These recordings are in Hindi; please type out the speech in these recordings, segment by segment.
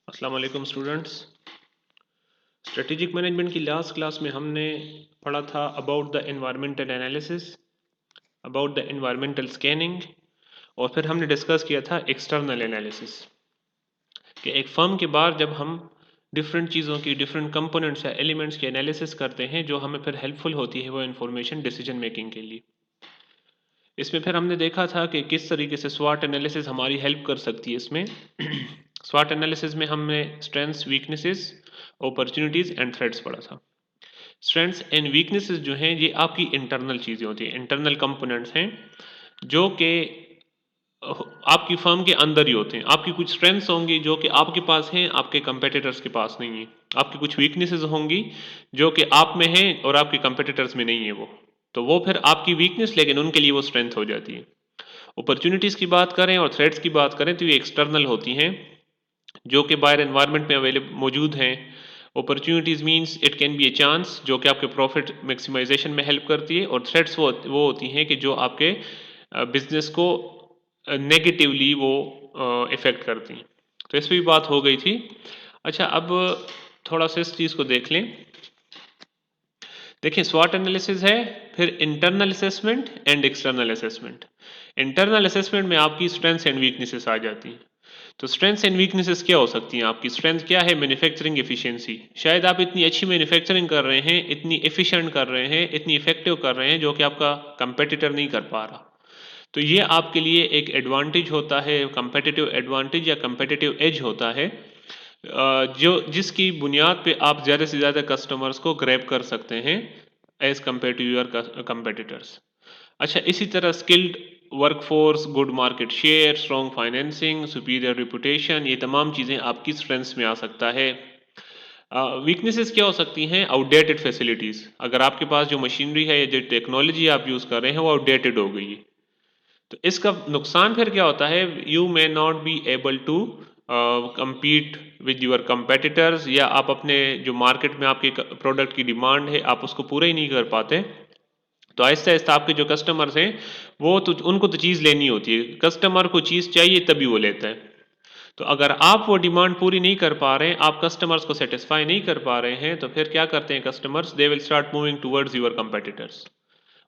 अस्सलाम वालेकुम स्टूडेंट्स। स्ट्रेटेजिक मैनेजमेंट की लास्ट क्लास में हमने पढ़ा था about the environmental analysis, about the environmental scanning, और फिर हमने डिस्कस किया था एक्सटर्नल एनालिसिस कि एक फर्म के बाहर जब हम डिफरेंट चीज़ों की, डिफरेंट कंपोनेंट्स या एलिमेंट्स की एनालिसिस करते हैं जो हमें फिर हेल्पफुल होती है वो इन्फॉर्मेशन डिसीजन मेकिंग के लिए। इसमें फिर हमने देखा था कि किस तरीके से स्वॉट एनालिसिस हमारी हेल्प कर सकती है इसमें। स्वॉट एनालिसिस में हमने strengths, weaknesses, opportunities and threats पढ़ा था। स्ट्रेंथ्स एंड वीकनेसेस जो हैं ये आपकी इंटरनल चीज़ें होती हैं, इंटरनल कंपोनेंट्स हैं जो कि आपकी फर्म के अंदर ही होते हैं। आपकी कुछ स्ट्रेंथ्स होंगी जो कि आपके पास हैं, आपके कंपेटिटर्स के पास नहीं है। आपकी कुछ वीकनेसेस होंगी जो कि आप में हैं और आपके कंपेटिटर्स में नहीं है वो, तो वो फिर आपकी वीकनेस लेकिन उनके लिए वो स्ट्रेंथ हो जाती है। अपॉर्चुनिटीज़ की बात करें और थ्रेट्स की बात करें तो ये एक्सटर्नल होती हैं जो कि बाहर एनवायरनमेंट में अवेलेबल मौजूद हैं। Opportunities means it can be a chance जो कि आपके प्रॉफिट मैक्सिमाइजेशन में हेल्प करती है, और थ्रेट्स वो होती हैं कि जो आपके बिजनेस को नेगेटिवली वो इफ़ेक्ट करती हैं। तो इस पर भी बात हो गई थी। अच्छा, अब थोड़ा सा इस चीज़ को देख लें। देखिए, स्वॉट एनालिसिस है, फिर internal assessment and external assessment. Internal assessment में आपकी स्ट्रेंथ्स एंड वीकनेसेस आ जाती हैं। तो स्ट्रेंथ्स एंड वीकनेसेस क्या हो सकती हैं आपकी? स्ट्रेंथ क्या है? Manufacturing efficiency. शायद आप इतनी अच्छी मैन्युफैक्चरिंग कर रहे हैं, इतनी एफिशिएंट कर रहे हैं, इतनी इफेक्टिव कर रहे हैं जो कि आपका कंपेटिटर नहीं कर पा रहा। तो ये आपके लिए एक एडवांटेज होता है, कंपेटिटिव एडवांटेज या कंपेटिटिव एज होता है, जो जिसकी बुनियाद पे आप ज़्यादा से ज़्यादा कस्टमर्स को ग्रैब कर सकते हैं as compared to your competitors. अच्छा, इसी तरह skilled workforce, good market share, strong financing, superior reputation, ये तमाम चीज़ें आपकी स्ट्रेंथ्स में आ सकता है। वीकनेसेस क्या हो सकती हैं? Outdated facilities. अगर आपके पास जो मशीनरी है या जो टेक्नोलॉजी आप यूज़ कर रहे हैं वो आउटडेटेड हो गई है, तो इसका नुकसान फिर क्या होता है? You may not be able to compete with your competitors, या आप अपने जो मार्केट में आपके प्रोडक्ट की डिमांड है आप उसको पूरा ही नहीं कर पाते। तो आहिस्ता आहिस्ता आपके जो कस्टमर्स हैं वो तो उनको तो चीज़ लेनी होती है, कस्टमर को चीज़ चाहिए तभी वो लेता है। तो अगर आप वो डिमांड पूरी नहीं कर पा रहे हैं, आप कस्टमर्स को सेटिस्फाई नहीं कर पा रहे हैं, तो फिर क्या करते हैं customers? They will start moving towards your competitors.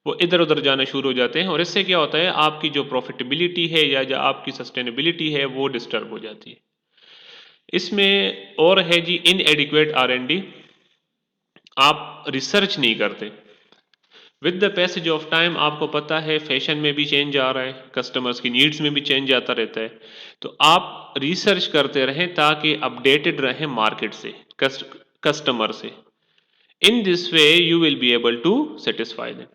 वो इधर-उधर जाना शुरू हो जाते हैं, और इससे क्या होता है आपकी जो प्रॉफिटेबिलिटी है या जो आपकी सस्टेनेबिलिटी है वो डिस्टर्ब हो जाती है। इसमें और है जी इनएडिक्वेट आर&डी। आप रिसर्च नहीं करते। With the passage of time आपको पता है फैशन में भी चेंज आ रहा है, कस्टमर्स की नीड्स में भी चेंज आता रहता है। तो आप रिसर्च करते रहें ताकि अपडेटेड रहें मार्केट से, कस्टमर से। In this way you will be able to satisfy them.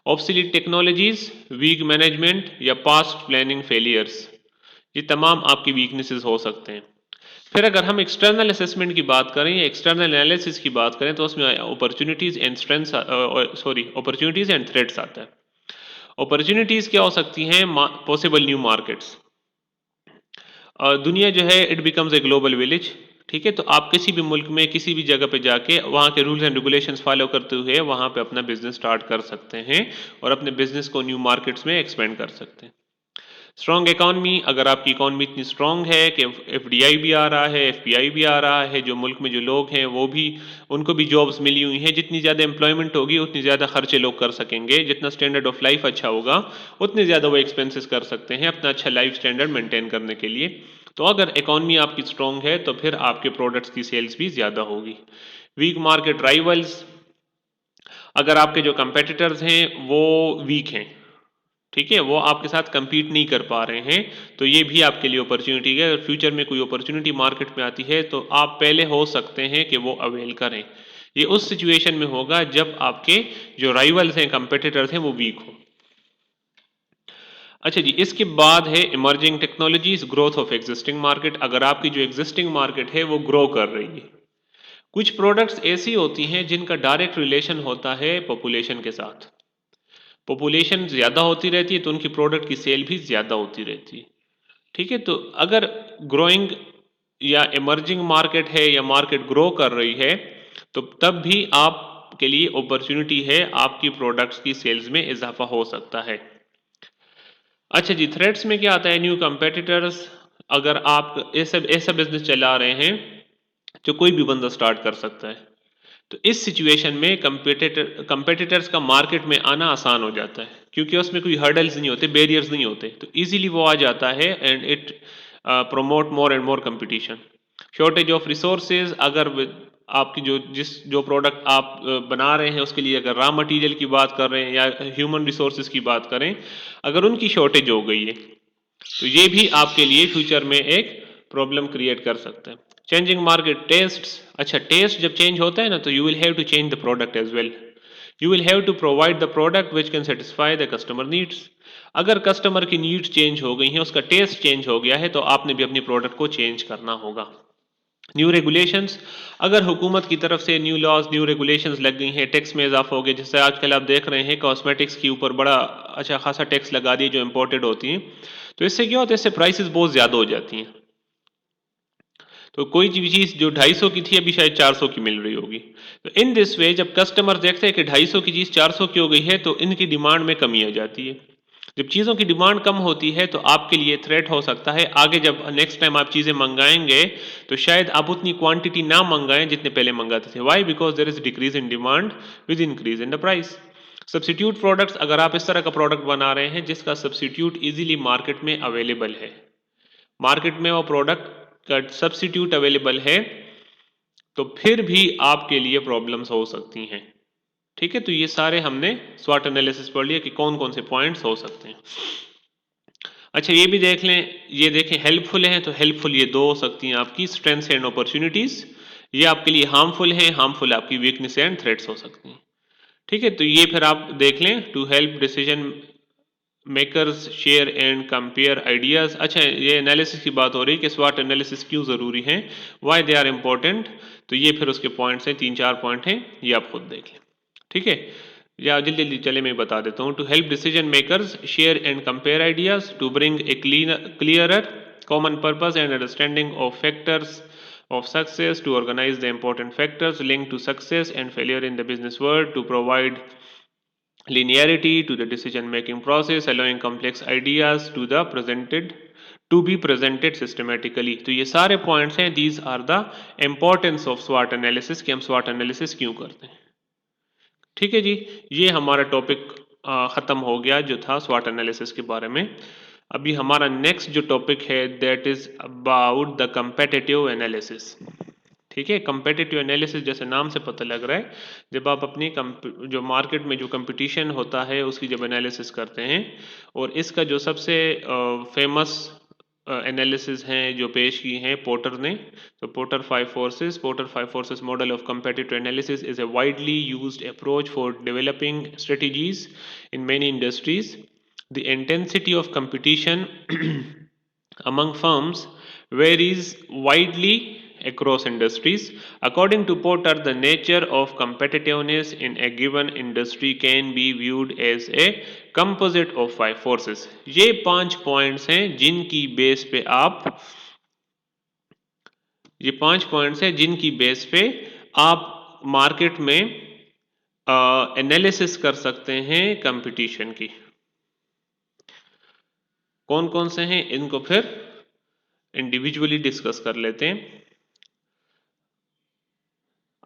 Obsolete technologies, weak management या पास्ट प्लानिंग फेलियर्स, ये तमाम आपकी वीकनेसेस हो सकते हैं। फिर अगर हम एक्सटर्नल असेसमेंट की बात करें या एक्सटर्नल एनालिसिस की बात करें तो उसमें opportunities and strengths, opportunities and threats आता है। अपॉर्चुनिटीज़ क्या हो सकती हैं? Possible new markets. दुनिया जो है it becomes a global village. ठीक है, तो आप किसी भी मुल्क में किसी भी जगह पे जाके वहाँ के रूल्स एंड रेगुलेशंस फॉलो करते हुए वहाँ पे अपना बिजनेस स्टार्ट कर सकते हैं और अपने बिजनेस को न्यू मार्केट्स में एक्सपेंड कर सकते हैं। स्ट्रॉन्ग इकॉनमी, अगर आपकी इकॉनमी इतनी स्ट्रॉन्ग है कि एफडीआई भी आ रहा है, एफपीआई भी आ रहा है, जो मुल्क में जो लोग हैं वो भी, उनको भी जॉब्स मिली हुई हैं, जितनी ज़्यादा एम्प्लॉयमेंट होगी उतनी ज़्यादा खर्चे लोग कर सकेंगे, जितना स्टैंडर्ड ऑफ लाइफ अच्छा होगा उतने ज़्यादा वो एक्सपेंसेस कर सकते हैं अपना अच्छा लाइफ स्टैंडर्ड मेंटेन करने के लिए। तो अगर इकॉनमी आपकी स्ट्रॉन्ग है तो फिर आपके प्रोडक्ट्स की सेल्स भी ज़्यादा होगी। वीक मार्केट राइवल्स, अगर आपके जो कंपेटिटर्स हैं वो वीक हैं, ठीक है, वो आपके साथ compete नहीं कर पा रहे हैं, तो ये भी आपके लिए अपॉर्चुनिटी है। अगर फ्यूचर में कोई अपॉर्चुनिटी मार्केट में आती है तो आप पहले हो सकते हैं कि वो अवेल करें। ये उस सिचुएशन में होगा जब आपके जो राइवल्स हैं, कंपेटिटर्स हैं, वो वीक हो। अच्छा जी, इसके बाद है emerging technologies, growth of existing market. अगर आपकी जो एग्जिस्टिंग मार्केट है वो ग्रो कर रही है, कुछ प्रोडक्ट्स ऐसी होती हैं जिनका डायरेक्ट रिलेशन होता है पॉपुलेशन के साथ। पॉपुलेशन ज़्यादा होती रहती है तो उनकी प्रोडक्ट की सेल भी ज़्यादा होती रहती है। ठीक है, तो अगर ग्रोइंग या इमर्जिंग मार्केट है या मार्केट ग्रो कर रही है तो तब भी आपके लिए अपॉर्चुनिटी है, आपकी प्रोडक्ट्स की सेल्स में इजाफा हो सकता है। अच्छा जी, थ्रेट्स में क्या आता है? न्यू कंपेटिटर्स, अगर आप ऐसा ऐसा बिजनेस चला रहे हैं जो कोई भी बंदा स्टार्ट कर सकता है, तो इस सिचुएशन में कंपेटिटर्स का मार्केट में आना आसान हो जाता है, क्योंकि उसमें कोई हर्डल्स नहीं होते, बैरियर्स नहीं होते, तो इजीली वो आ जाता है and it promote more and more competition. Shortage of resources, अगर आपकी जो प्रोडक्ट आप बना रहे हैं उसके लिए अगर रॉ मटेरियल की बात कर रहे हैं या ह्यूमन रिसोर्सेज की बात करें, अगर उनकी शॉर्टेज हो गई है तो ये भी आपके लिए फ्यूचर में एक प्रॉब्लम क्रिएट कर सकता है। चेंजिंग मार्केट टेस्ट, अच्छा टेस्ट जब चेंज होता है ना तो you will have to change the product as well. You will have to provide the product which can satisfy the customer needs. अगर कस्टमर की नीड्स चेंज हो गई हैं, उसका टेस्ट चेंज हो गया है, तो आपने भी अपनी प्रोडक्ट को चेंज करना होगा। न्यू रेगुलेशंस, अगर हुकूमत की तरफ से न्यू लॉज न्यू रेगुलेशंस लग गई हैं, टैक्स में इजाफा हो गया, जैसे आजकल आप देख रहे हैं कॉस्मेटिक्स के ऊपर बड़ा अच्छा खासा टैक्स लगा दिए जो इम्पोर्टेड होती हैं, तो इससे क्या होता है, इससे प्राइसेस बहुत ज़्यादा हो जाती हैं। तो कोई चीज़ जो 250 की थी अभी शायद 400 की मिल रही होगी। तो इन दिस वे जब कस्टमर देखते हैं कि 250 की चीज़ 400 की हो गई है तो इनकी डिमांड में कमी आ जाती है। जब चीज़ों की डिमांड कम होती है तो आपके लिए थ्रेट हो सकता है, आगे जब नेक्स्ट टाइम आप चीज़ें मंगाएंगे तो शायद आप उतनी क्वांटिटी ना मंगाएं जितने पहले मंगाते थे। Why? Because there is decrease in demand with increase in the price. Substitute products, अगर आप इस तरह का प्रोडक्ट बना रहे हैं जिसका सब्सिट्यूट इजीली मार्केट में अवेलेबल है, मार्केट में वो प्रोडक्ट का सब्सिट्यूट अवेलेबल है, तो फिर भी आपके लिए प्रॉब्लम्स हो सकती हैं। ठीक है, तो ये सारे हमने स्वॉट एनालिसिस पढ़ लिया कि कौन कौन से पॉइंट्स हो सकते हैं। अच्छा ये भी देख लें, ये देखें हेल्पफुल है, तो हेल्पफुल ये दो हो सकती हैं आपकी, स्ट्रेंथ्स एंड अपॉर्चुनिटीज। ये आपके लिए हार्मफुल है, हार्मफुल आपकी वीकनेस एंड थ्रेट्स हो सकती हैं। ठीक है, तो ये फिर आप देख लें, to help decision makers share and compare ideas. अच्छा ये एनालिसिस की बात हो रही है कि स्वॉट एनालिसिस क्यों ज़रूरी है, वाई दे आर इम्पोर्टेंट, तो ये फिर उसके पॉइंट्स हैं, 3-4 पॉइंट हैं, ये आप खुद देख लें। ठीक है, या जल्दी जल्दी चले मैं बता देता हूँ। To help decision makers share and compare ideas, to bring a clearer common purpose and understanding of factors of success, to organize the important factors linked to success and failure in the business world, to provide linearity to the decision making process, allowing complex ideas to be presented systematically। तो ये सारे पॉइंट्स हैं, these are the importance of SWOT analysis, कि हम SWOT analysis क्यों करते हैं। ठीक है जी, ये हमारा टॉपिक ख़त्म हो गया जो था SWOT एनालिसिस के बारे में। अभी हमारा नेक्स्ट जो टॉपिक है that is about the competitive analysis. ठीक है, कंपेटिटिव एनालिसिस जैसे नाम से पता लग रहा है, जब आप अपनी जो मार्केट में जो कंपटीशन होता है उसकी जब एनालिसिस करते हैं, और इसका जो सबसे फेमस एनालिसिस हैं जो पेश की हैं पोर्टर ने, तो porter five forces model of competitive analysis is a widely used approach for developing strategies in many industries. The intensity of competition among firms varies widely across industries. According to Porter, the nature of competitiveness in a given industry can be viewed as a composite of 5 forces। ये 5 पॉइंट्स हैं जिनकी बेस पे आप ये 5 पॉइंट्स हैं जिनकी बेस पे आप मार्केट में एनालिसिस कर सकते हैं कंपटीशन की। कौन कौन से हैं इनको फिर इंडिविजुअली डिस्कस कर लेते हैं।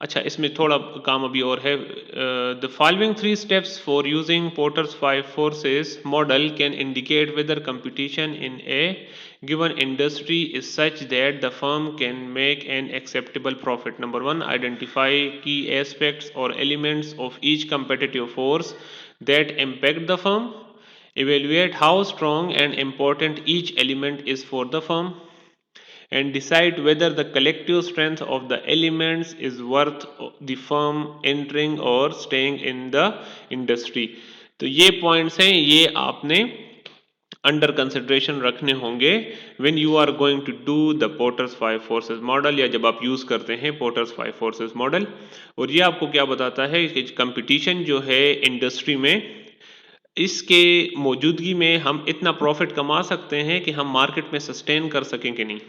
अच्छा इसमें थोड़ा काम अभी और है। The following 3 steps for using Porter's 5 forces model can indicate whether competition in a given industry is such that the firm can make an acceptable profit। Number 1, identify key aspects or elements of each competitive force that impact the firm, evaluate how strong and important each element is for the firm, and decide whether the collective strength of the elements is worth the firm entering or staying in the industry। तो ये पॉइंट्स हैं, ये आपने अंडर कंसिडरेशन रखने होंगे when you are going to do the Porter's 5 forces model, या जब आप यूज करते हैं पोर्टर्स 5 फोर्सेस मॉडल। और ये आपको क्या बताता है कि कंपटीशन जो है इंडस्ट्री में, इसके मौजूदगी में हम इतना प्रॉफिट कमा सकते हैं कि हम मार्केट में सस्टेन कर सकें कि नहीं।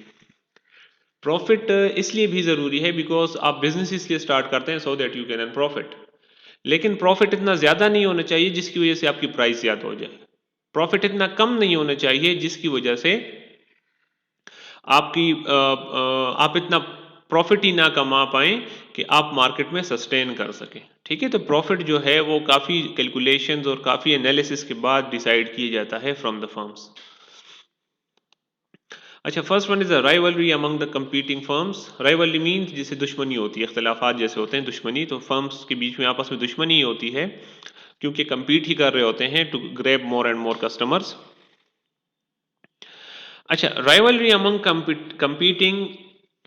प्रॉफिट इसलिए भी ज़रूरी है बिकॉज आप बिजनेस इसलिए स्टार्ट करते हैं so that you can earn profit, लेकिन प्रॉफिट इतना ज़्यादा नहीं होना चाहिए जिसकी वजह से आपकी प्राइस ज़्यादा हो जाए। प्रॉफिट इतना कम नहीं होना चाहिए जिसकी वजह से आप इतना प्रॉफिट ही ना कमा पाएँ कि आप मार्केट में सस्टेन कर सकें। ठीक है? तो प्रॉफिट जो है वो काफ़ी कैलकुलेशंस और काफ़ी एनालिसिस के बाद डिसाइड किया जाता है फ्रॉम द फर्म्स। अच्छा, first one is a rivalry among the competing firms. Rivalry means जिसे दुश्मनी होती है, इख्तिलाफ़ात जैसे होते हैं दुश्मनी, तो फर्म्स के बीच में आपस में दुश्मनी ही होती है क्योंकि compete ही कर रहे होते हैं to grab more and more customers. अच्छा, rivalry among competing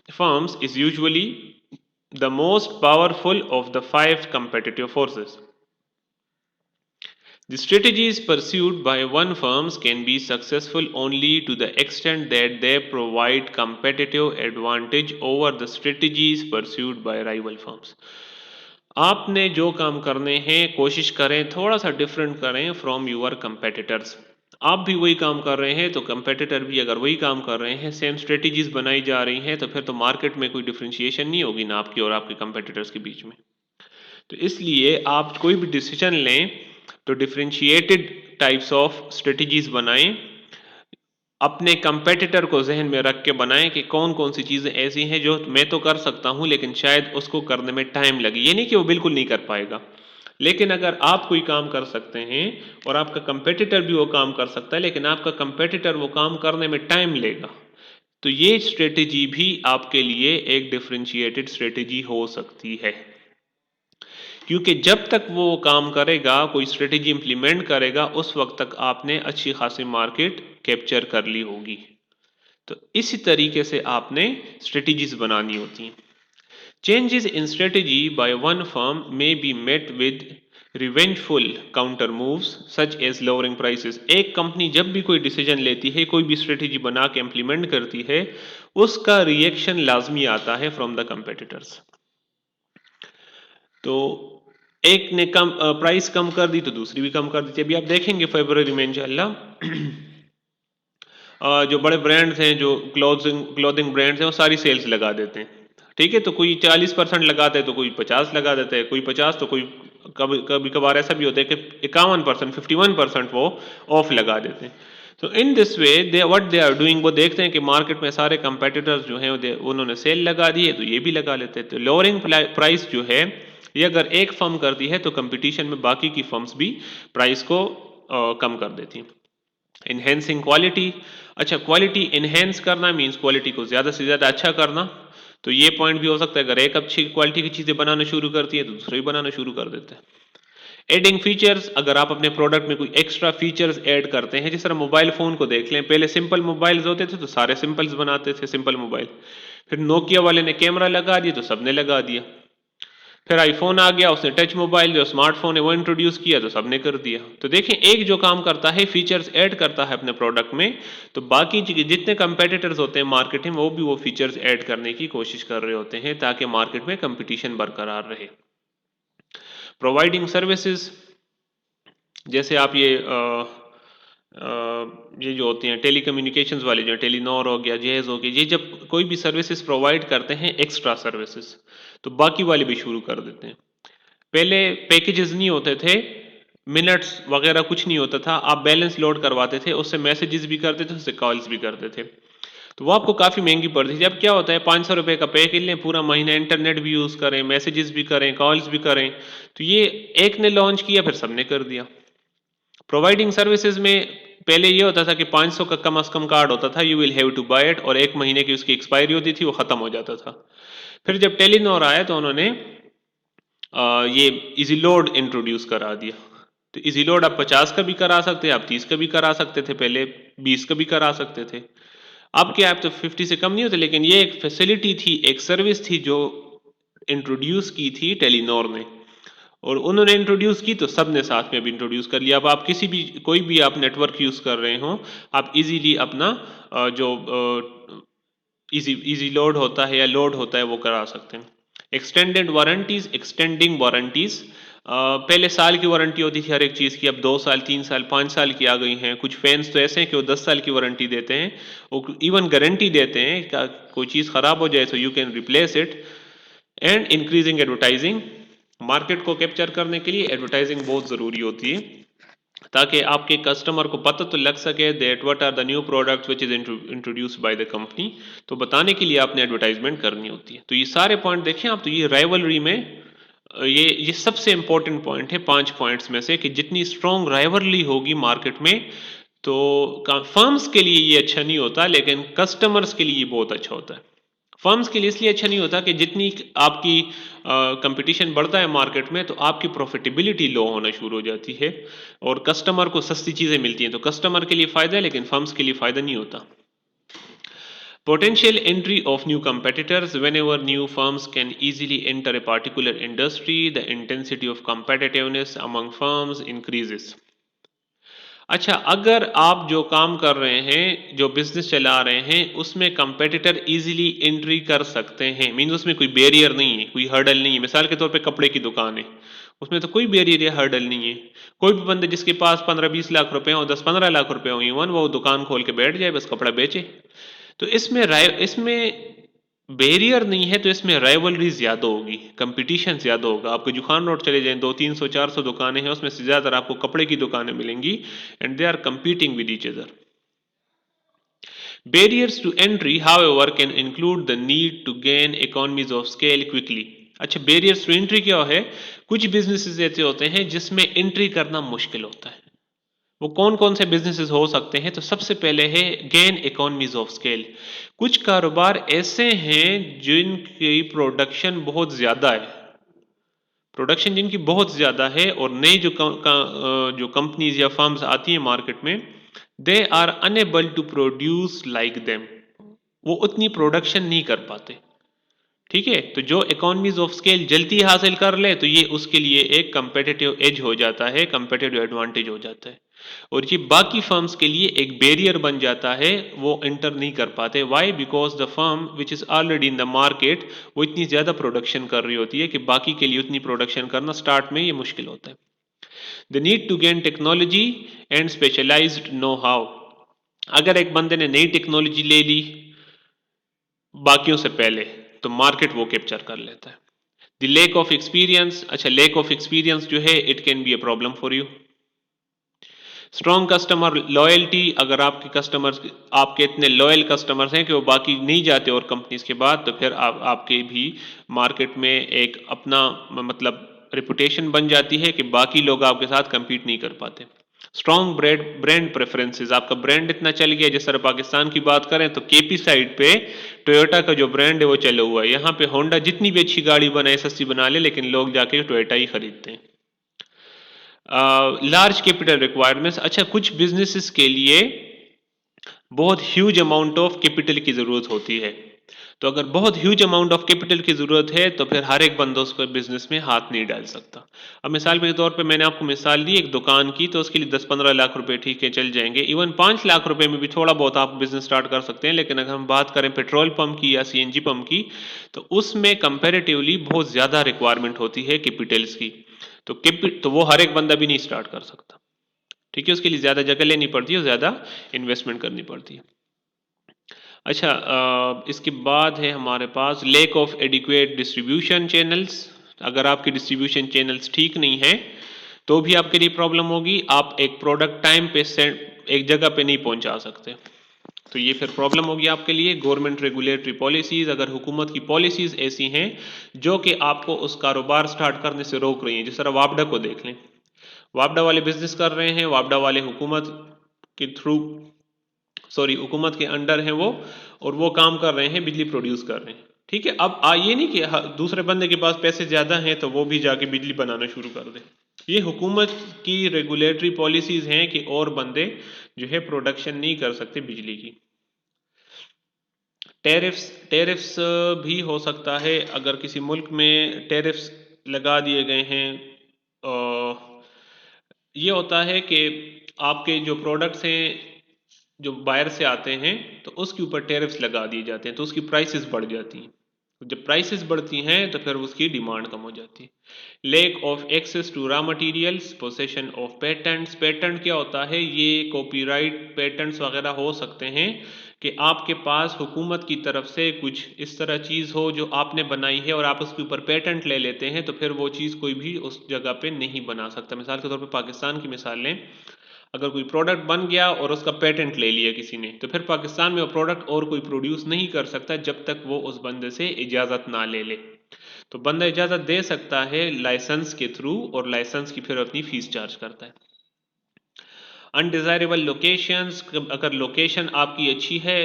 firms is usually the most powerful of the five competitive forces. The strategies pursued by one firms can be successful only to the extent that they provide competitive advantage over the strategies pursued by rival firms. आपने जो काम करने हैं कोशिश करें थोड़ा सा डिफरेंट करें फ्रॉम यूर कंपेटिटर्स। आप भी वही काम कर रहे हैं तो कंपेटिटर भी अगर वही काम कर रहे हैं, सेम स्ट्रेटजीज बनाई जा रही हैं, तो फिर तो मार्केट में कोई डिफरेंशिएशन नहीं होगी ना आपकी और आपके कंपेटिटर्स के बीच में। तो इसलिए आप कोई भी डिसीजन लें तो डिफरेंशिएटेड टाइप्स ऑफ स्ट्रेटजीज बनाएं, अपने कंपेटिटर को जहन में रख के बनाएं कि कौन कौन सी चीज़ें ऐसी हैं जो मैं तो कर सकता हूं लेकिन शायद उसको करने में टाइम लगे। ये नहीं कि वो बिल्कुल नहीं कर पाएगा, लेकिन अगर आप कोई काम कर सकते हैं और आपका कंपेटिटर भी वो काम कर सकता है लेकिन आपका कंपेटिटर वो काम करने में टाइम लेगा, तो ये स्ट्रेटेजी भी आपके लिए एक डिफरेंशिएटेड स्ट्रेटेजी हो सकती है। क्योंकि जब तक वो काम करेगा, कोई स्ट्रेटेजी इंप्लीमेंट करेगा, उस वक्त तक आपने अच्छी खासी मार्केट कैप्चर कर ली होगी। तो इसी तरीके से आपने स्ट्रेटेजीज बनानी होती हैं। Changes in strategy by one firm may be met with revengeful counter moves such as lowering prices. एक कंपनी जब भी कोई डिसीजन लेती है, कोई भी स्ट्रेटेजी बना के इंप्लीमेंट करती है, उसका रिएक्शन लाजमी आता है फ्रॉम द कंपेटिटर्स। तो एक ने प्राइस कम कर दी तो दूसरी भी कम कर दी थी। अभी आप देखेंगे फरवरी में इंशाल्लाह जो बड़े ब्रांड्स हैं, जो क्लोथिंग ब्रांड्स हैं, वो सारी सेल्स लगा देते हैं। ठीक है? तो कोई 40% लगाता है तो कोई 50 लगा देता है, कोई 50 तो कोई कभी कभी कभार ऐसा भी होता है कि 51% 51% वो ऑफ लगा देते हैं। तो in this way they what they are doing, वो देखते हैं कि मार्केट में सारे कंपेटिटर्स जो हैं उन्होंने सेल लगा दी है तो ये भी लगा लेते हैं। तो लोअरिंग प्राइस जो है ये अगर एक फर्म करती है तो कंपटीशन में बाकी की फर्म्स भी प्राइस को कम कर देती हैं। Enhancing quality. अच्छा, क्वालिटी इन्हेंस करना मीन्स क्वालिटी को ज़्यादा से ज़्यादा अच्छा करना। तो ये पॉइंट भी हो सकता है, अगर एक अच्छी क्वालिटी की चीज़ें बनाना शुरू करती है तो दूसरा भी बनाना शुरू कर देता है। एडिंग फीचर्स, अगर आप अपने प्रोडक्ट में कोई एक्स्ट्रा फीचर्स ऐड करते हैं, जिस तरह मोबाइल फ़ोन को देख लें, पहले सिंपल मोबाइल्स होते थे तो सारे सिंपल्स बनाते थे सिंपल मोबाइल। फिर नोकिया वाले ने कैमरा लगा दिया तो सबने लगा दिया। फिर आईफोन आ गया, उसने टच मोबाइल जो स्मार्टफोन है वो इंट्रोड्यूस किया तो सबने कर दिया। तो देखिए, एक जो काम करता है फीचर्स ऐड करता है अपने प्रोडक्ट में, तो बाकी जितने कंपेटिटर्स होते हैं मार्केट में वो भी वो फीचर्स ऐड करने की कोशिश कर रहे होते हैं ताकि मार्केट में कंपटीशन बरकरार रहे। प्रोवाइडिंग सर्विसेज, जैसे आप ये जो होती हैं टेलीकम्युनिकेशंस वाले, जो टेलीनॉर हो गया, जेएस हो गया, ये जब कोई भी सर्विसेज प्रोवाइड करते हैं एक्स्ट्रा सर्विसेज, तो बाकी वाले भी शुरू कर देते हैं। पहले पैकेजेस नहीं होते थे, मिनट्स वगैरह कुछ नहीं होता था, आप बैलेंस लोड करवाते थे, उससे मैसेजेस भी करते थे, उससे कॉल्स भी करते थे, तो वो आपको काफ़ी महंगी पड़ती थी। अब क्या होता है, 500 रुपये का पैकेज लें, पूरा महीना इंटरनेट भी यूज़ करें, मैसेजेस भी करें, कॉल्स भी करें। तो ये एक ने लॉन्च किया फिर सबने कर दिया। प्रोवाइडिंग सर्विसेज में पहले ये होता था कि 500 का कम से कम कार्ड होता था, you will have to buy it, और एक महीने की उसकी एक्सपायरी होती थी, वो ख़त्म हो जाता था। फिर जब टेलीनॉर आया तो उन्होंने ये इजी लोड इंट्रोड्यूस करा दिया। तो इजी लोड आप 50 का भी करा सकते हैं, आप 30 का भी करा सकते थे, पहले 20 का भी करा सकते थे। अब क्या, अब तो 50 से कम नहीं होते, लेकिन ये एक फैसिलिटी थी, एक सर्विस थी जो इंट्रोड्यूस की थी टेलीनॉर ने, और उन्होंने इंट्रोड्यूस की तो सब ने साथ में भी इंट्रोड्यूस कर लिया। अब आप किसी भी कोई भी आप नेटवर्क यूज़ कर रहे हो, आप इजीली अपना जो इजी लोड होता है या लोड होता है वो करा सकते हैं। एक्सटेंडेड वारंटीज, एक्सटेंडिंग वारंटीज, पहले साल की वारंटी होती थी हर एक चीज़ की, अब 2 साल 3 साल 5 साल की आ गई हैं। कुछ फैंस तो ऐसे हैं कि वो 10 साल की वारंटी देते हैं, वो इवन गारंटी देते हैं कि कोई चीज़ ख़राब हो जाए तो you can replace it. And increasing advertising, market को कैप्चर करने के लिए एडवर्टाइजिंग बहुत ज़रूरी होती है। ताकि आपके कस्टमर को पता तो लग सके that what are the new products which is introduced by the company. तो बताने के लिए आपने एडवर्टाइजमेंट करनी होती है। तो ये सारे पॉइंट देखें आप, तो ये राइवलरी में ये सबसे इंपॉर्टेंट पॉइंट है 5 पॉइंट्स में से, कि जितनी स्ट्रॉन्ग राइवलरी होगी मार्केट में, तो फर्म्स के लिए ये अच्छा नहीं होता, लेकिन कस्टमर्स के लिए ये बहुत अच्छा होता है। फर्म्स के लिए इसलिए अच्छा नहीं होता कि जितनी आपकी कंपटीशन बढ़ता है मार्केट में, तो आपकी प्रॉफिटेबिलिटी लो होना शुरू हो जाती है और कस्टमर को सस्ती चीज़ें मिलती हैं। तो कस्टमर के लिए फ़ायदा है, लेकिन फर्म्स के लिए फ़ायदा नहीं होता। Potential entry of new competitors. Whenever new firms can easily enter a particular industry, the intensity of competitiveness among firms increases. अच्छा, अगर आप जो काम कर रहे हैं, जो बिज़नेस चला रहे हैं, उसमें कंपेटिटर ईज़िली एंट्री कर सकते हैं, मीन्स उसमें कोई बैरियर नहीं है, कोई हर्डल नहीं है। मिसाल के तौर पे कपड़े की दुकान है, उसमें तो कोई बैरियर या हर्डल नहीं है। कोई भी बंदा जिसके पास 15-20 लाख रुपए हों, 10-15 लाख रुपए हों इवन, वो दुकान खोल के बैठ जाए, बस कपड़ा बेचे। तो इसमें बैरियर नहीं है, तो इसमें राइवलरी ज़्यादा होगी, कंपटीशन ज़्यादा होगा। आपको जुखान रोड चले जाएँ, 200-300-400 दुकानें हैं, उसमें से ज़्यादातर आपको कपड़े की दुकानें मिलेंगी and they are competing with each other. Barriers to entry, however, can include the need to gain economies of scale quickly. अच्छा, बैरियर्स टू एंट्री क्या है? कुछ बिजनेसेस ऐसे होते हैं जिसमें एंट्री करना मुश्किल होता है। वो कौन कौन से बिजनेसेस हो सकते हैं? तो सबसे पहले है गेन इकोनॉमीज ऑफ स्केल। कुछ कारोबार ऐसे हैं जिनकी प्रोडक्शन बहुत ज़्यादा है, प्रोडक्शन जिनकी बहुत ज़्यादा है, और नई जो कंपनीज या फर्म्स आती हैं मार्केट में, they are enable to produce like them, वो उतनी प्रोडक्शन नहीं कर पाते। ठीक है, तो जो इकोनॉमीज ऑफ स्केल जल्दी हासिल कर ले, तो ये उसके लिए एक कंपेटिटिव एज हो जाता है, कंपेटिटिव एडवांटेज हो जाता है। और ये बाकी फर्म्स के लिए एक बैरियर बन जाता है, वो एंटर नहीं कर पाते। Why? Because the firm which is already in the market, वो इतनी ज़्यादा प्रोडक्शन कर रही होती है कि बाकी के लिए उतनी प्रोडक्शन करना स्टार्ट में ये मुश्किल होता है। The need to gain technology and specialised know how. अगर एक बंदे ने नई टेक्नोलॉजी ले ली बाकियों से पहले, तो मार्केट वो कैप्चर कर लेता है। The lake of experience. अच्छा, लेक ऑफ एक्सपीरियंस जो है, it can be a problem for you. Strong customer loyalty. अगर आपके कस्टमर्स, आपके इतने लॉयल कस्टमर्स हैं कि वो बाकी नहीं जाते और कंपनीज के बाद, तो फिर आपके भी मार्केट में एक अपना मतलब रिपुटेशन बन जाती है कि बाकी लोग आपके साथ compete नहीं कर पाते। Strong brand preferences. आपका ब्रांड इतना चल गया, जिस तरह पाकिस्तान की बात करें तो केपी साइड पे टोयोटा का जो ब्रांड है वो चला हुआ है। यहाँ पे होंडा जितनी भी अच्छी गाड़ी बनाए, सस्ती बना ले, लेकिन लोग जाके टोयोटा ही खरीदते हैं। Large capital requirements. अच्छा, कुछ बिजनेसेस के लिए बहुत ह्यूज अमाउंट ऑफ कैपिटल की ज़रूरत होती है। तो अगर बहुत ह्यूज अमाउंट ऑफ कैपिटल की ज़रूरत है, तो फिर हर एक बंदा उसको बिजनेस में हाथ नहीं डाल सकता। अब मिसाल के तौर पे मैंने आपको मिसाल दी एक दुकान की, तो उसके लिए 10-15 लाख रुपए ठीक है चल जाएंगे। इवन 5 लाख रुपए में भी थोड़ा बहुत आप बिजनेस स्टार्ट कर सकते हैं। लेकिन अगर हम बात करें पेट्रोल पंप की या सीएनजी पंप की, तो उसमें कंपेरेटिवली बहुत ज़्यादा रिक्वायरमेंट होती है कैपिटल्स की। तो वो हर एक बंदा भी नहीं स्टार्ट कर सकता। ठीक है, उसके लिए ज़्यादा जगह लेनी पड़ती है और ज़्यादा इन्वेस्टमेंट करनी पड़ती है। अच्छा, इसके बाद है हमारे पास lack of adequate distribution channels. अगर आपके डिस्ट्रीब्यूशन चैनल्स ठीक नहीं हैं, तो भी आपके लिए प्रॉब्लम होगी। आप एक प्रोडक्ट टाइम पे एक जगह पे नहीं पहुंचा सकते, तो ये फिर प्रॉब्लम होगी आपके लिए। Government regulatory policies. अगर हुकूमत की पॉलिसीज़ ऐसी हैं जो कि आपको उस कारोबार स्टार्ट करने से रोक रही हैं, जिस तरह वापडा को देख लें। वापडा वाले बिजनेस कर रहे हैं, वापडा वाले हुकूमत के थ्रू, सॉरी हुकूमत के अंडर हैं वो, और वो काम कर रहे हैं, बिजली प्रोड्यूस कर रहे हैं। ठीक है, अब ये नहीं कि दूसरे बंदे के पास पैसे ज़्यादा हैं तो वो भी जाके बिजली बनाना शुरू कर दे। ये हुकूमत की रेगुलेटरी पॉलिसीज़ हैं कि और बंदे जो है प्रोडक्शन नहीं कर सकते बिजली की। टैरिफ्स। टैरिफ्स भी हो सकता है, अगर किसी मुल्क में टैरिफ्स लगा दिए गए हैं, ये होता है कि आपके जो प्रोडक्ट्स हैं जो बाहर से आते हैं, तो उसके ऊपर टैरिफ्स लगा दिए जाते हैं, तो उसकी प्राइसेस बढ़ जाती हैं। जब प्राइसेस बढ़ती हैं, तो फिर उसकी डिमांड कम हो जाती है। Lack of access to raw materials, possession of patents. Patent क्या होता है? ये कॉपीराइट पेटेंट्स वगैरह हो सकते हैं कि आपके पास हुकूमत की तरफ से कुछ इस तरह चीज़ हो जो आपने बनाई है और आप उसके ऊपर पेटेंट ले लेते हैं, तो फिर वो चीज़ कोई भी उस जगह पे नहीं बना सकता। मिसाल के तौर पे पाकिस्तान की मिसाल लें, अगर कोई प्रोडक्ट बन गया और उसका पेटेंट ले लिया किसी ने, तो फिर पाकिस्तान में वो प्रोडक्ट और कोई प्रोड्यूस नहीं कर सकता जब तक वो उस बंदे से इजाज़त ना ले ले। तो बंदा इजाज़त दे सकता है लाइसेंस के थ्रू, और लाइसेंस की फिर अपनी फ़ीस चार्ज करता है। अनडिज़ायरेबल लोकेशंस, अगर लोकेशन आपकी अच्छी है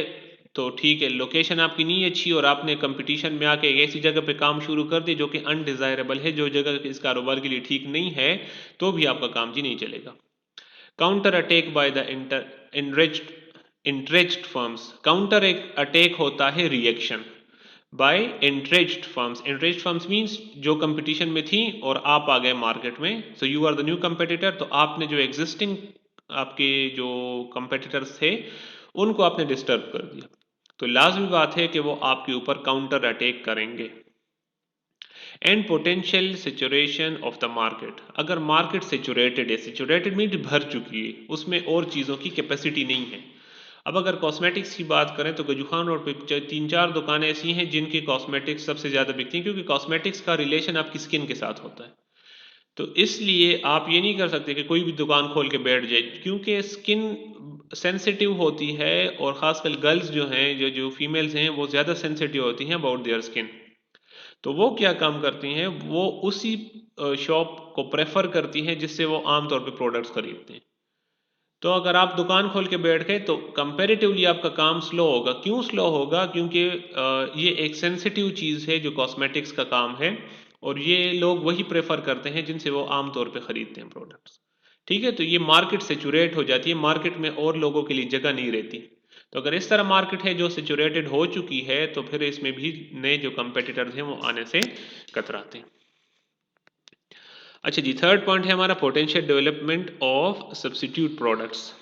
तो ठीक है, लोकेशन आपकी नहीं अच्छी और आपने कंपटीशन में आके एक ऐसी जगह पे काम शुरू कर दिया जो कि अनडिज़ायरेबल है, जो जगह इस कारोबार के लिए ठीक नहीं है, तो भी आपका काम जी नहीं चलेगा। Counter attack by the interest firms. Counter एक अटैक होता है reaction by interest firms. Interest firms means जो कंपटीशन में थी और आप आ गए मार्केट में, so you are the new competitor, तो आपने जो एग्जिस्टिंग आपके जो कंपेटिटर्स थे उनको आपने डिस्टर्ब कर दिया, तो लाजमी बात है कि वो आपके ऊपर काउंटर अटैक करेंगे। And potential saturation of the market. अगर मार्केट सेचुरेटेड है, सेचुरेटेड मीन भर चुकी है, उसमें और चीज़ों की कैपेसिटी नहीं है। अब अगर कॉस्मेटिक्स की बात करें तो गजूखान रोड पे 3-4 दुकानें ऐसी हैं जिनकी कॉस्मेटिक्स सबसे ज़्यादा बिकती हैं, क्योंकि कॉस्मेटिक्स का रिलेशन आपकी स्किन के साथ होता है। तो इसलिए आप ये नहीं कर सकते कि कोई भी दुकान खोल के बैठ जाए, क्योंकि स्किन सेंसिटिव होती है, और ख़ासकर गर्ल्स जो हैं, जो जो फीमेल्स हैं, वो ज़्यादा सेंसिटिव होती हैं अबाउट देयर स्किन। तो वो क्या काम करती हैं, वो उसी शॉप को प्रेफर करती हैं जिससे वो आमतौर पे प्रोडक्ट्स खरीदते हैं। तो अगर आप दुकान खोल के बैठ गए तो कंपैरेटिवली आपका काम स्लो होगा। क्यों स्लो होगा? क्योंकि ये एक सेंसिटिव चीज़ है जो कॉस्मेटिक्स का काम है, और ये लोग वही प्रेफर करते हैं जिनसे वो आम तौर पे खरीदते हैं प्रोडक्ट्स। ठीक है, तो ये मार्केट सेचुरेट हो जाती है, मार्केट में और लोगों के लिए जगह नहीं रहती। तो अगर इस तरह मार्केट है जो सेचुरेटेड हो चुकी है, तो फिर इसमें भी नए जो कंपेटिटर्स हैं वो आने से कतराते हैं। अच्छा जी, थर्ड पॉइंट है हमारा potential development of substitute products.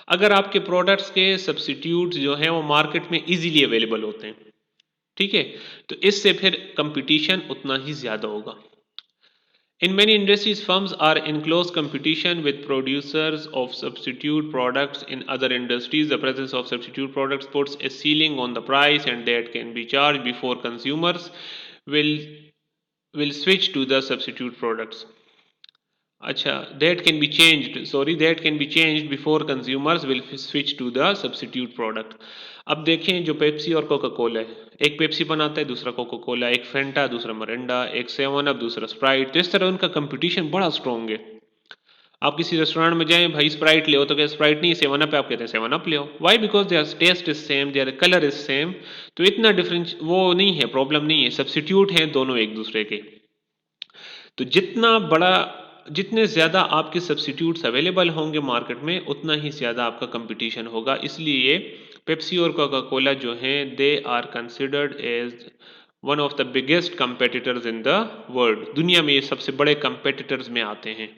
अगर आपके प्रोडक्ट्स के सब्स्टिट्यूट्स जो हैं वो मार्केट में इजीली अवेलेबल होते हैं, ठीक है, तो इससे फिर कंपटीशन उतना ही ज़्यादा होगा। In many industries, firms are in close competition with producers of substitute products. In other industries, the presence of substitute products puts a ceiling on the price and that can be charged before consumers will will switch to the substitute products. अच्छा, that can be changed, sorry, that can be changed before consumers will switch to the substitute product. अब देखें जो पेप्सी और कोका कोला है, एक पेप्सी बनाता है, दूसरा कोका कोला, एक फेंटा, दूसरा मरिंडा, एक सेवन अप, दूसरा स्प्राइट, तो इस तरह उनका कंपटीशन बड़ा स्ट्रॉन्ग है। आप किसी रेस्टोरेंट में जाएं, भाई स्प्राइट ले हो, तो क्या स्प्राइट नहीं सेवन अप है, आप कहते हैं सेवन अप ले हो। Why? Because their taste is same, their colour is same, तो इतना डिफरेंस वो नहीं है, प्रॉब्लम नहीं है, सब्सिट्यूट हैं दोनों एक दूसरे के। तो जितने ज़्यादा आपके सब्स्टिट्यूट्स अवेलेबल होंगे मार्केट में, उतना ही ज़्यादा आपका कंपटीशन होगा। इसलिए पेप्सी और कोका कोला जो हैं, they are considered as one of the biggest competitors in the world. दुनिया में ये सबसे बड़े कंपेटिटर्स में आते हैं।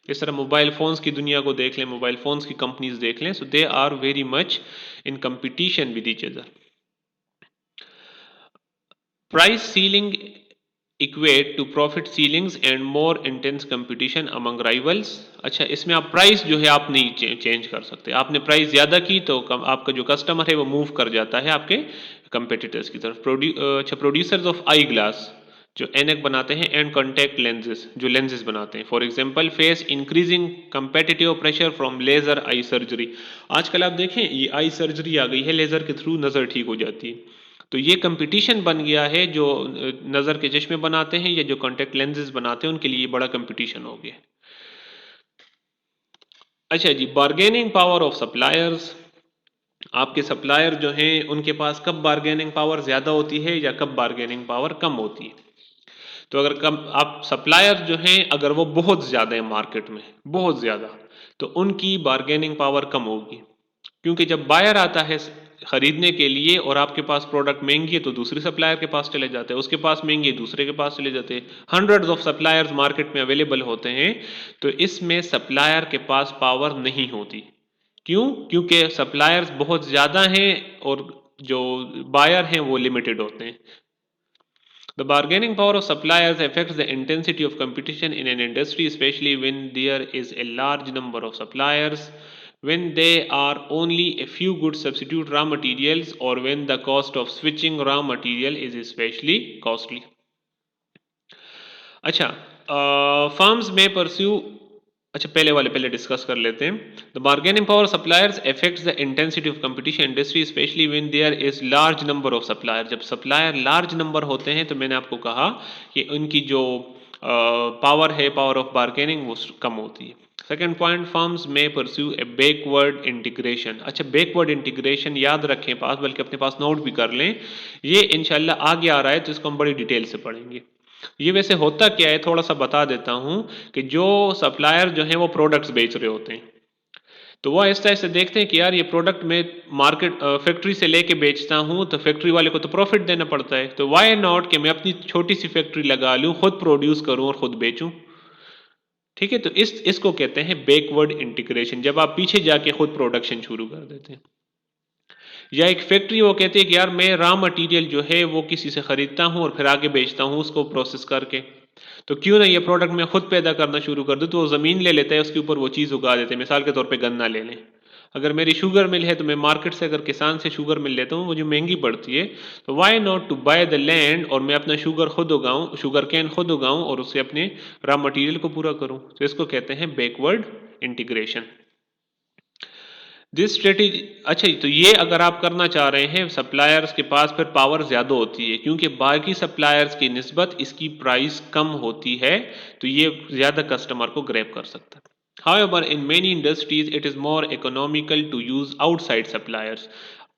इस तरह मोबाइल फ़ोन्स की दुनिया को देख लें, मोबाइल फ़ोन्स की कंपनीज देख लें, so they are very much in competition with each other. Price ceiling equate to profit ceilings and more intense competition among rivals। अच्छा, इसमें आप प्राइस जो है आप नहीं चेंज कर सकते। आपने प्राइस ज़्यादा की तो आपका जो कस्टमर है वो मूव कर जाता है आपके कंपेटिटर्स की तरफ। अच्छा, प्रोड्यूसर्स ऑफ आई ग्लास जो एनक बनाते हैं, एंड कॉन्टैक्ट लेंसेज जो लेंसेज बनाते हैं, for example face increasing competitive pressure from laser eye surgery. आजकल आप देखें ये आई सर्जरी आ गई है, लेज़र के थ्रू नज़र ठीक हो जाती है। तो ये कंपटीशन बन गया है, जो नज़र के चश्मे बनाते हैं या जो कॉन्टैक्ट लेंसेज बनाते हैं उनके लिए बड़ा कंपटीशन हो गया। अच्छा जी, बार्गेनिंग पावर ऑफ सप्लायर्स। आपके सप्लायर जो हैं उनके पास कब बार्गेनिंग पावर ज़्यादा होती है या कब बार्गेनिंग पावर कम होती है? तो अगर कम आप सप्लायर जो हैं अगर वो बहुत ज़्यादा है मार्केट में, बहुत ज़्यादा, तो उनकी बार्गेनिंग पावर कम होगी, क्योंकि जब बायर आता है खरीदने के लिए और आपके पास प्रोडक्ट महंगी है तो दूसरे सप्लायर के पास चले जाते हैं, उसके पास महंगी है दूसरे के पास चले जाते हैं। हंड्रेड्स ऑफ सप्लायर्स मार्केट में अवेलेबल होते हैं, तो इसमें सप्लायर के पास पावर नहीं होती। क्यों? क्योंकि सप्लायर्स बहुत ज़्यादा हैं और जो बायर हैं वो लिमिटेड होते हैं। The bargaining power of suppliers affects the intensity of competition in an industry, especially when there is a large number of suppliers, when there are only a few good substitute raw materials, or when the cost of switching raw material is especially costly. अच्छा, firms may pursue अच्छा, पहले वाले पहले डिस्कस कर लेते हैं। The bargaining power suppliers affects the intensity of competition industry specially when there is large number of supplier. जब सप्लायर लार्ज नंबर होते हैं तो मैंने आपको कहा कि उनकी जो पावर है, पावर ऑफ बार्गेनिंग, वो कम होती है। सेकेंड पॉइंट, फर्म्स में परस्यू ए बैकवर्ड इंटीग्रेशन। अच्छा, बैकवर्ड इंटीग्रेशन याद रखें पास, बल्कि अपने पास नोट भी कर लें। ये इंशाल्लाह आगे आ रहा है तो इसको हम बड़ी डिटेल से पढ़ेंगे। ये वैसे होता क्या है थोड़ा सा बता देता हूँ कि जो सप्लायर जो हैं वो प्रोडक्ट्स बेच रहे होते हैं, तो वो इस तरह से देखते हैं कि यार ये प्रोडक्ट मैं मार्केट फैक्ट्री से लेके बेचता हूँ तो फैक्ट्री वाले को तो प्रॉफिट देना पड़ता है, तो वाई नॉट कि मैं अपनी छोटी सी फैक्ट्री लगा लूँ, खुद प्रोड्यूस करूँ और खुद बेचूँ। ठीक है, तो इसको कहते हैं बैकवर्ड इंटीग्रेशन, जब आप पीछे जाके खुद प्रोडक्शन शुरू कर देते हैं। या एक फैक्ट्री वो कहती है कि यार मैं रॉ मटेरियल जो है वो किसी से ख़रीदता हूँ और फिर आगे बेचता हूँ उसको प्रोसेस करके, तो क्यों ना ये प्रोडक्ट मैं खुद पैदा करना शुरू कर दूँ। तो वो ज़मीन ले लेता है, उसके ऊपर वो चीज़ उगा देते हैं। मिसाल के तौर पे गन्ना ले लें, अगर मेरी शुगर मिल है तो मैं मार्केट से अगर किसान से शुगर मिल लेता हूँ, मुझे महंगी पड़ती है, तो why not to buy the land और मैं अपना शुगर खुद उगाऊँ, शुगर कैन खुद उगाऊँ और उससे अपने रॉ मटेरियल को पूरा करूँ। तो इसको कहते हैं बैकवर्ड इंटीग्रेशन। दिस स्ट्रेटेजी, अच्छा तो ये अगर आप करना चाह रहे हैं, सप्लायर्स के पास फिर पावर ज़्यादा होती है क्योंकि बाकी सप्लायर्स की निस्बत इसकी प्राइस कम होती है, तो ये ज़्यादा कस्टमर को ग्रैब कर सकता है। However, in many industries, it is more economical to use outside suppliers.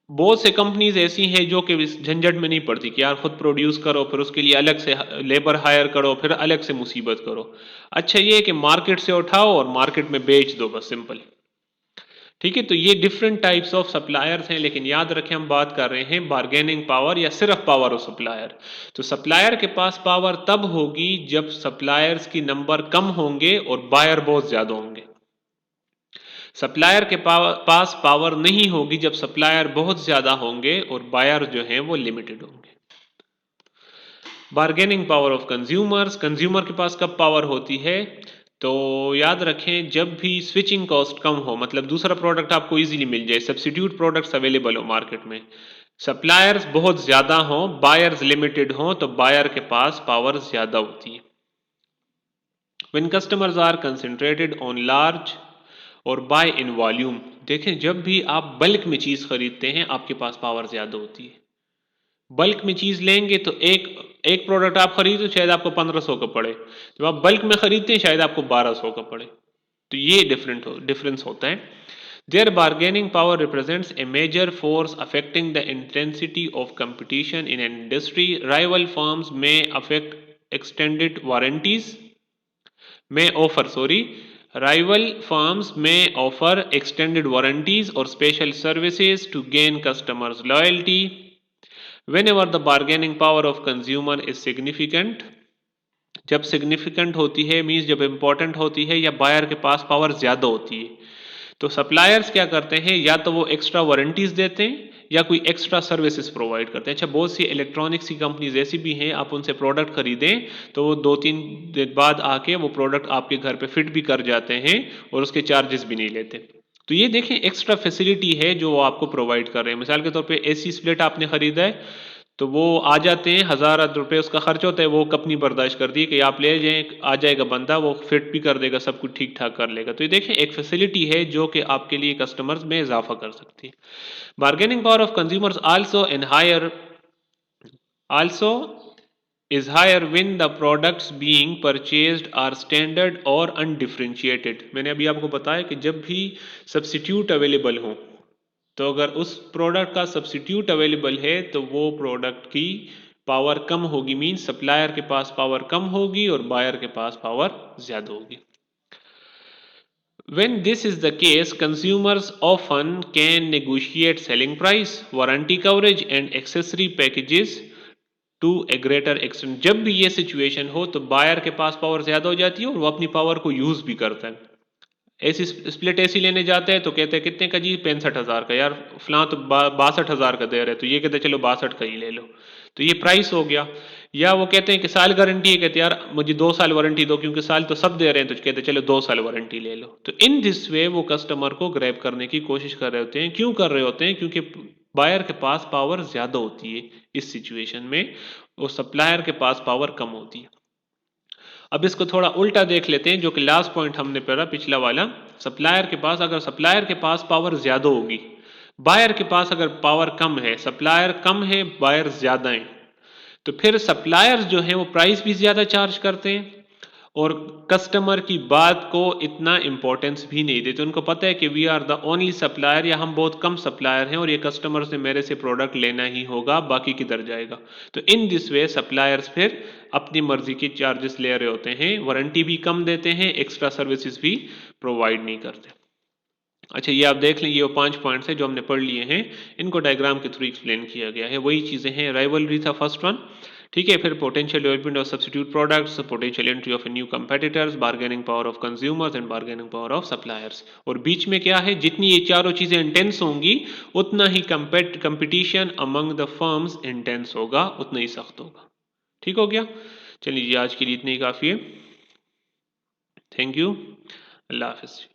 बहुत से कंपनीज ऐसी हैं जो कि इस झंझट में नहीं पड़ती कि यार खुद प्रोड्यूस करो, फिर उसके लिए अलग से लेबर हायर करो, फिर अलग से मुसीबत करो। अच्छा ये है कि मार्केट से उठाओ और मार्केट में बेच दो, बस सिंपल। ठीक है, तो ये डिफरेंट टाइप्स ऑफ सप्लायर्स हैं, लेकिन याद रखें हम बात कर रहे हैं बार्गेनिंग पावर या सिर्फ पावर ऑफ सप्लायर। तो सप्लायर के पास पावर तब होगी जब सप्लायर्स की नंबर कम होंगे और बायर बहुत ज्यादा होंगे। सप्लायर के पास पावर नहीं होगी जब सप्लायर बहुत ज्यादा होंगे और बायर जो हैं वो लिमिटेड होंगे। Bargaining power of consumers, consumer के पास कब पावर होती है, तो याद रखें जब भी स्विचिंग कॉस्ट कम हो, मतलब दूसरा प्रोडक्ट आपको इजीली मिल जाए, सब्सिट्यूट प्रोडक्ट्स अवेलेबल हो मार्केट में, सप्लायर्स बहुत ज़्यादा हों, बायर्स लिमिटेड हों, तो बायर के पास पावर ज़्यादा होती है। When customers are concentrated on large और buy in वॉल्यूम, देखें जब भी आप बल्क में चीज़ खरीदते हैं आपके पास पावर ज़्यादा होती है। बल्क में चीज़ लेंगे तो एक एक प्रोडक्ट आप खरीदो शायद आपको 1500 का पड़े, जब आप बल्क में खरीदते हैं शायद आपको 1200 का पड़े। तो ये डिफरेंस होता है। Their bargaining power represents a major force affecting the intensity of competition in an industry. Rival firms में अफेक्ट एक्सटेंडेड वारंटीज में offer sorry Rival firms may offer extended warranties or special services to gain customers' loyalty. Whenever the bargaining power of consumer is significant, जब सिग्निफिकेंट होती है मीन्स जब इम्पोर्टेंट होती है या बायर के पास पावर ज़्यादा होती है, तो सप्लायर्स क्या करते हैं, या तो वो एक्स्ट्रा वारंटीज़ देते हैं या कोई एक्स्ट्रा सर्विसेज प्रोवाइड करते हैं। अच्छा बहुत सी इलेक्ट्रॉनिक्स की कंपनीज ऐसी भी हैं, आप उनसे प्रोडक्ट खरीदें तो वो 2-3 दिन बाद आके वो प्रोडक्ट आपके घर पे फिट भी कर जाते हैं और उसके चार्जेस भी नहीं लेते। तो ये देखें एक्स्ट्रा फैसिलिटी है जो वो आपको प्रोवाइड कर रहे हैं। मिसाल के तौर पे एसी स्प्लिट आपने ख़रीदा है तो वो आ जाते हैं, 1000 रुपये उसका खर्च होता है, वो कंपनी बर्दाश्त करती है कि आप ले जाएं, आ जाएगा बंदा, वो फिट भी कर देगा, सब कुछ ठीक ठाक कर लेगा। तो ये देखें एक फैसिलिटी है जो कि आपके लिए कस्टमर्स में इजाफा कर सकती है। Bargaining power of consumers also is higher when the products being purchased are standard और undifferentiated। मैंने अभी आपको बताया कि जब भी सब्सिट्यूट अवेलेबल हो, तो अगर उस प्रोडक्ट का सब्सिट्यूट अवेलेबल है तो वो प्रोडक्ट की पावर कम होगी, मीन सप्लायर के पास पावर कम होगी और बायर के पास पावर ज़्यादा होगी। When this is the case, consumers often can negotiate selling price, warranty coverage and accessory packages to a greater extent. जब भी ये सिचुएशन हो तो बायर के पास पावर ज़्यादा हो जाती है और वो अपनी पावर को यूज़ भी करता है। एसी स्प्लिट एसी लेने जाते हैं तो कहते हैं कितने का जी, 65,000 का। यार फलां तो 62,000 का दे रहे, तो ये कहते हैं चलो 62 का ही ले लो, तो ये प्राइस हो गया। या वो कहते हैं कि साल गारंटी है, कहते हैं यार मुझे 2 साल वारंटी दो, क्योंकि साल तो सब दे रहे हैं, तो कहते हैं चलो 2 साल वारंटी ले लो। तो इन दिस वे वो कस्टमर को ग्रैब करने की कोशिश कर रहे होते हैं। क्यों कर रहे होते हैं, क्योंकि बायर के पास पावर ज़्यादा होती है इस सिचुएशन में और सप्लायर के पास पावर कम होती है। अब इसको थोड़ा उल्टा देख लेते हैं, जो कि लास्ट पॉइंट हमने पढ़ा पिछला वाला। सप्लायर के पास, अगर सप्लायर के पास पावर ज़्यादा होगी, बायर के पास अगर पावर कम है, सप्लायर कम है, बायर ज़्यादा है, तो फिर सप्लायर्स जो हैं वो प्राइस भी ज़्यादा चार्ज करते हैं और कस्टमर की बात को इतना इम्पोर्टेंस भी नहीं देते। उनको पता है कि we are the only supplier, या हम बहुत कम सप्लायर हैं और ये कस्टमर से मेरे से प्रोडक्ट लेना ही होगा, बाकी किधर जाएगा। तो इन दिस वे सप्लायर्स फिर अपनी मर्जी के चार्जेस ले रहे होते हैं, वारंटी भी कम देते हैं, एक्स्ट्रा सर्विसेज भी प्रोवाइड नहीं करते। अच्छा, ये आप देख लें, ये वो 5 पॉइंट्स हैं जो हमने पढ़ लिए हैं, इनको डायग्राम के थ्रू एक्सप्लेन किया गया है। वही चीज़ें हैं, राइवलरी था फर्स्ट वन, ठीक है, फिर potential development of substitute products, potential entry of new competitors, bargaining power of consumers and bargaining power of suppliers. और बीच में क्या है, जितनी ये चारों चीज़ें इंटेंस होंगी, उतना ही competition among the firms intense होगा, उतना ही सख्त होगा। ठीक हो गया? चलिए जी, आज के लिए इतना ही काफ़ी है। Thank you. अल्लाह हाफिज़।